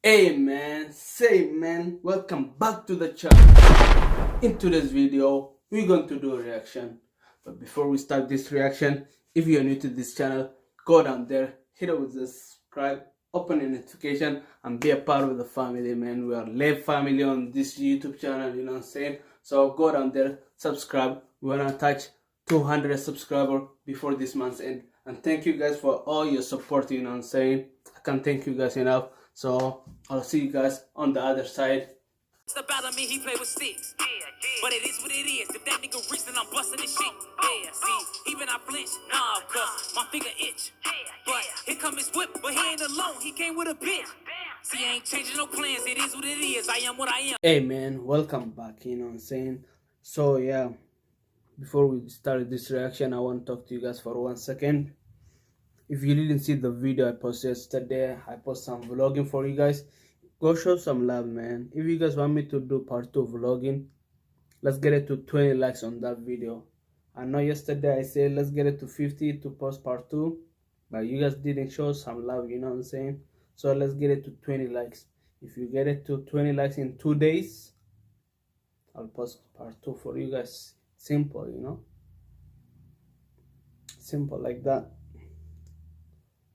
Hey man, say man, welcome back to the channel. In today's video, we're going to do a reaction. But before we start this reaction, if you're new to this channel, go down there, hit it with the subscribe, open the notification, and be a part of the family, man. We are live family on this YouTube channel, you know what I'm saying? So go down there, subscribe. We want to touch 200 subscribers before this month's end. And thank you guys for all your support, you know what I'm saying? I can't thank you guys enough. So I'll see you guys on the other side. It's about me, he play with sticks. But it is what it is. If that nigga reach, then I'm busting this shit. Yeah, see, even I flinch, nah, cuz my finger itch. But here come his whip, but he ain't alone. He came with a bitch. See, I ain't changing no plans. It is what it is. I am what I am. Hey man, welcome back, you know what I'm saying? So yeah, before we start this reaction, I want to talk to you guys for 1 second. If you didn't see the video I posted yesterday, I posted some vlogging for you guys. Go show some love, man. If you guys want me to do part 2 vlogging, let's get it to 20 likes on that video. I know yesterday I said let's get it to 50 to post part 2, but you guys didn't show some love, you know what I'm saying? So let's get it to 20 likes. If you get it to 20 likes in 2 days, I'll post part 2 for you guys. Simple, you know? Simple like that.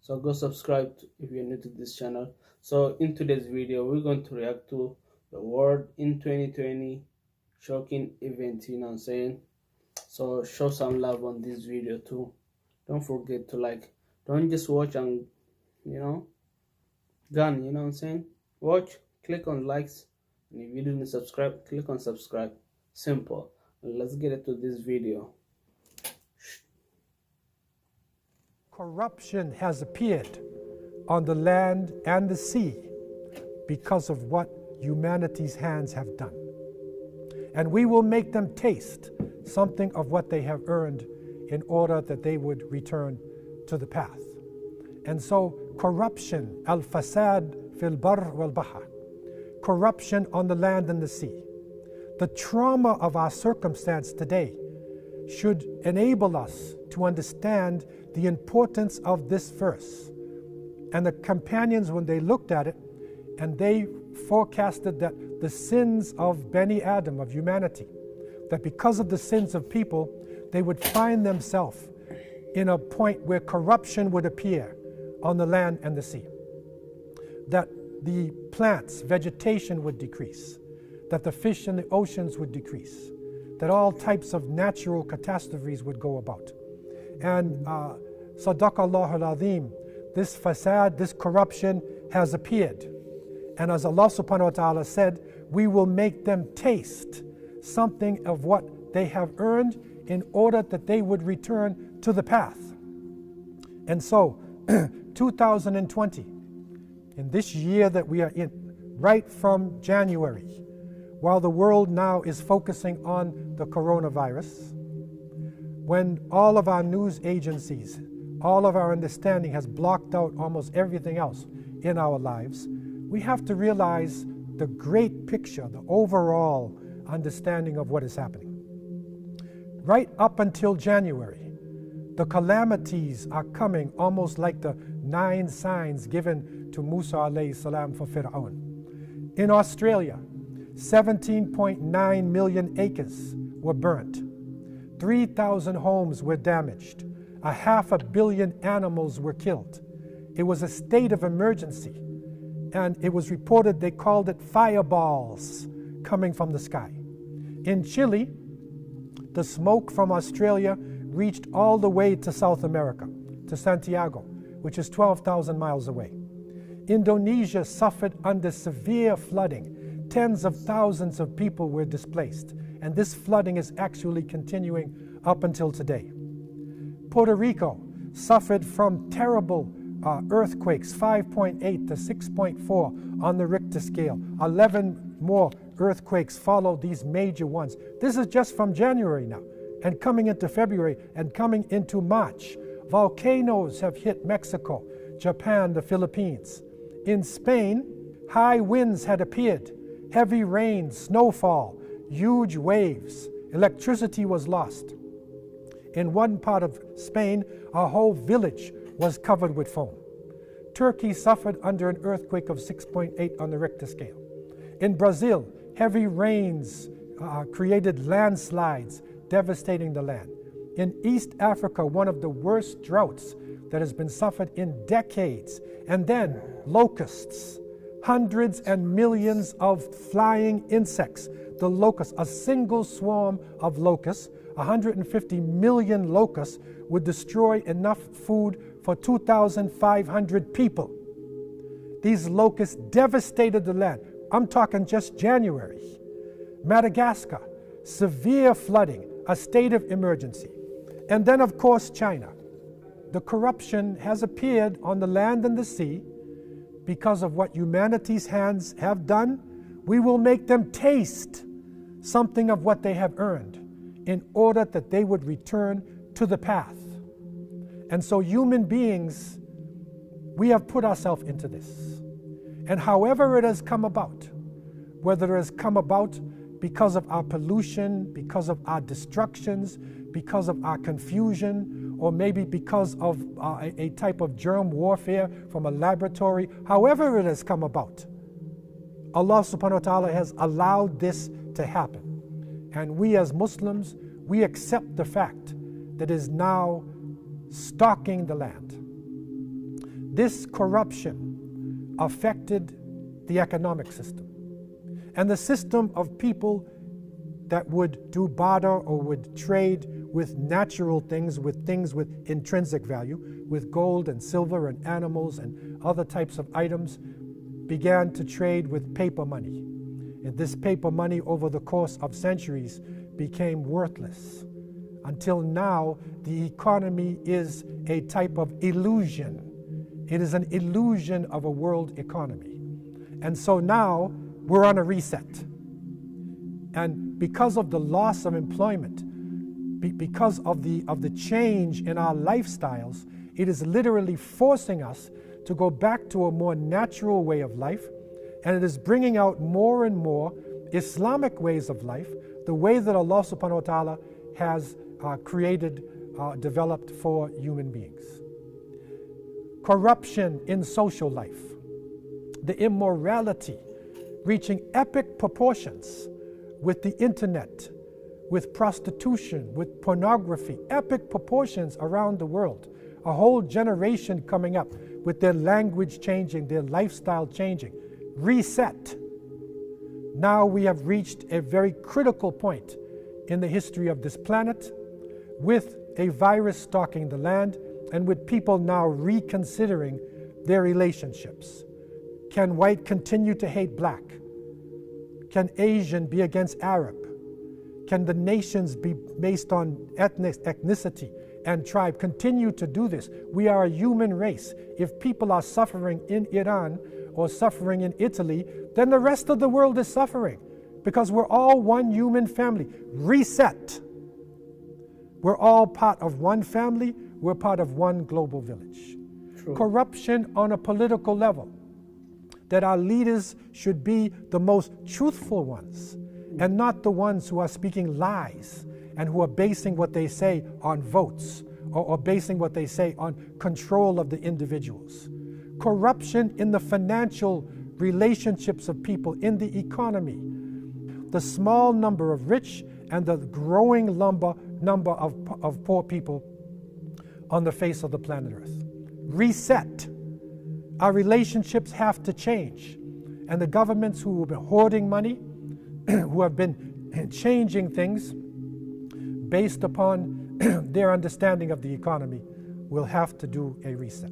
So go subscribe if you're new to this channel. So in today's video, we're going to react to the world in 2020 shocking event, you know what I'm saying? So show some love on this video too. Don't forget to like. Don't just watch and, you know, gun, you know what I'm saying? Watch, click on likes, and if you didn't subscribe, click on subscribe. Simple. Let's get into this video. Corruption has appeared on the land and the sea because of what humanity's hands have done. And we will make them taste something of what they have earned in order that they would return to the path. And so corruption, al-fasad fil bar wal bahr, corruption on the land and the sea. The trauma of our circumstance today should enable us to understand the importance of this verse. And the companions, when they looked at it, and they forecasted that the sins of Bani Adam, of humanity, that because of the sins of people, they would find themselves in a point where corruption would appear on the land and the sea. That the plants, vegetation would decrease, that the fish in the oceans would decrease, that all types of natural catastrophes would go about. And Sadaqallahu al-Azim, this fasad, this corruption has appeared. And as Allah subhanahu wa ta'ala said, we will make them taste something of what they have earned in order that they would return to the path. And so, 2020, in this year that we are in, right from January, while the world now is focusing on the coronavirus, when all of our news agencies, all of our understanding has blocked out almost everything else in our lives, we have to realize the great picture, the overall understanding of what is happening. Right up until January, the calamities are coming almost like the 9 signs given to Musa alayhi salam for Fir'aun. In Australia, 17.9 million acres were burnt. 3,000 homes were damaged. 500 million animals were killed. It was a state of emergency. And it was reported they called it fireballs coming from the sky. In Chile, the smoke from Australia reached all the way to South America, to Santiago, which is 12,000 miles away. Indonesia suffered under severe flooding. Tens of thousands of people were displaced, and this flooding is actually continuing up until today. Puerto Rico suffered from terrible earthquakes, 5.8 to 6.4 on the Richter scale. 11 more earthquakes followed these major ones. This is just from January now, and coming into February, and coming into March. Volcanoes have hit Mexico, Japan, the Philippines. In Spain, high winds had appeared, heavy rain, snowfall, huge waves. Electricity was lost. In one part of Spain, a whole village was covered with foam. Turkey suffered under an earthquake of 6.8 on the Richter scale. In Brazil, heavy rains created landslides, devastating the land. In East Africa, one of the worst droughts that has been suffered in decades. And then locusts, hundreds and millions of flying insects. The locusts, a single swarm of locusts, 150 million locusts would destroy enough food for 2,500 people. These locusts devastated the land. I'm talking just January. Madagascar, severe flooding, a state of emergency. And then, of course, China. The corruption has appeared on the land and the sea because of what humanity's hands have done. We will make them taste something of what they have earned in order that they would return to the path. And so human beings, we have put ourselves into this. And however it has come about, whether it has come about because of our pollution, because of our destructions, because of our confusion, or maybe because of a type of germ warfare from a laboratory, however it has come about, Allah subhanahu wa ta'ala has allowed this to happen. And we as Muslims, we accept the fact that it is now stalking the land. This corruption affected the economic system. And the system of people that would do barter or would trade with natural things with intrinsic value, with gold and silver and animals and other types of items, began to trade with paper money. And this paper money over the course of centuries became worthless. Until now, the economy is a type of illusion. It is an illusion of a world economy. And so now we're on a reset. And because of the loss of employment, because of the change in our lifestyles, it is literally forcing us to go back to a more natural way of life, and it is bringing out more and more Islamic ways of life, the way that Allah subhanahu wa ta'ala has developed for human beings. Corruption in social life, the immorality reaching epic proportions with the internet, with prostitution, with pornography, epic proportions around the world. A whole generation coming up with their language changing, their lifestyle changing. Reset. Now we have reached a very critical point in the history of this planet, with a virus stalking the land and with people now reconsidering their relationships. Can white continue to hate black? Can Asian be against Arab? Can the nations be based on ethnicity and tribe continue to do this? We are a human race. If people are suffering in Iran or suffering in Italy, then the rest of the world is suffering, because we're all one human family. Reset. We're all part of one family. We're part of one global village. True. Corruption on a political level, that our leaders should be the most truthful ones and not the ones who are speaking lies and who are basing what they say on votes or basing what they say on control of the individuals. Corruption in the financial relationships of people, in the economy. The small number of rich and the growing number of poor people on the face of the planet Earth. Reset. Our relationships have to change. And the governments who have been hoarding money, who have been changing things based upon their understanding of the economy, will have to do a reset.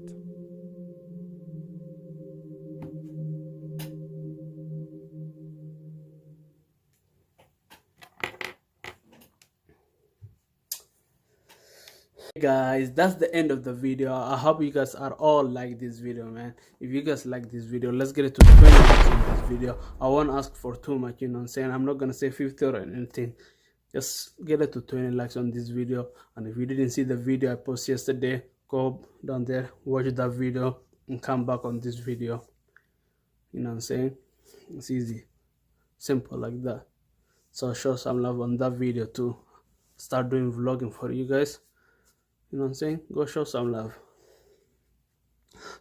Guys, that's the end of the video. I hope you guys are all like this video, man. If you guys like this video, let's get it to 20 likes on this video. I won't ask for too much, you know what I'm saying? I'm not gonna say 50 or anything. Just get it to 20 likes on this video. And if you didn't see the video I posted yesterday, go down there, watch that video, and come back on this video. You know what I'm saying? It's easy, simple like that. So show some love on that video too. Start doing vlogging for you guys. You know what I'm saying? Go show some love.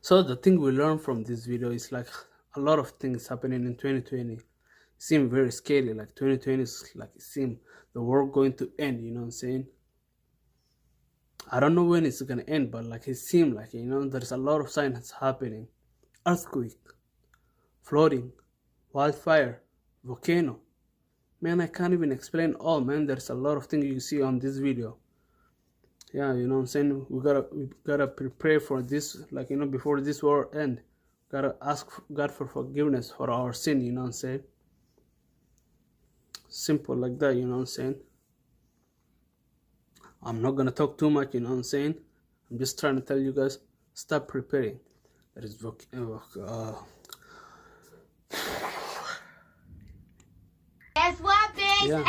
So the thing we learned from this video is like a lot of things happening in 2020 seem very scary. Like 2020 is like it seems the world going to end, you know what I'm saying? I don't know when it's gonna end, but like it seems like, you know, there's a lot of signs happening. Earthquake, flooding, wildfire, volcano. Man, I can't even explain all, man. There's a lot of things you see on this video. Yeah, you know what I'm saying? We gotta prepare for this, like, you know, before this war end. Gotta ask God for forgiveness for our sin, you know what I'm saying? Simple like that, you know what I'm saying? I'm not gonna talk too much, you know what I'm saying? I'm just trying to tell you guys, stop preparing. There is Guess what, bitch? yeah,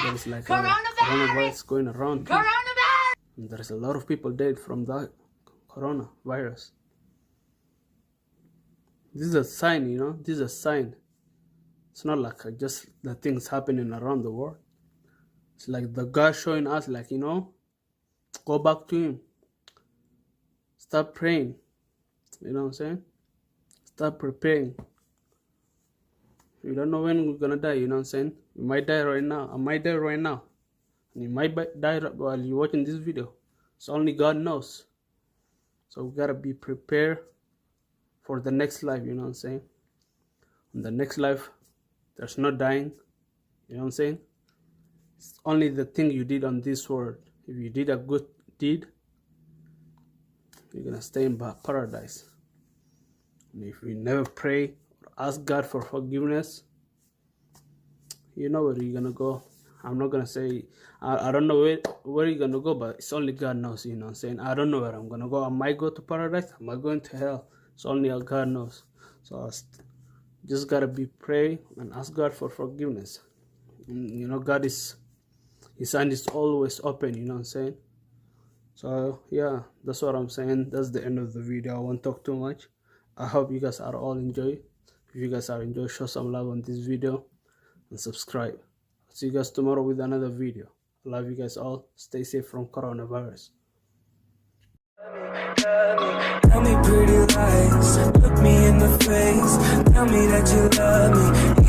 there's like a coronavirus going around. Coronavirus! And there's a lot of people dead from that coronavirus. This is a sign, you know, this is a sign. It's not like just the things happening around the world. It's like the God showing us, like, you know, go back to Him. Stop praying. You know what I'm saying? Stop preparing. You don't know when we're gonna die, you know what I'm saying? You might die right now. I might die right now. And you might die while you're watching this video. So only God knows. So we gotta be prepared for the next life, you know what I'm saying? In the next life, there's no dying, you know what I'm saying? It's only the thing you did on this world. If you did a good deed, you're gonna stay in paradise. And if you never pray or ask God for forgiveness, you know where you're gonna go. I'm not gonna say, I don't know where you're gonna go, but it's only God knows, you know what I'm saying? I don't know where I'm gonna go. I might go to paradise, I might go into hell. It's only God knows. So just gotta be pray and ask God for forgiveness. And, you know, God is, His hand is always open, you know what I'm saying? So yeah, that's what I'm saying. That's the end of the video. I won't talk too much. I hope you guys are all enjoy. If you guys are enjoy, show some love on this video and subscribe. I'll see you guys tomorrow with another video. I love you guys all. Stay safe from coronavirus. Tell me pretty lies, look me in the face. Tell me that you love me.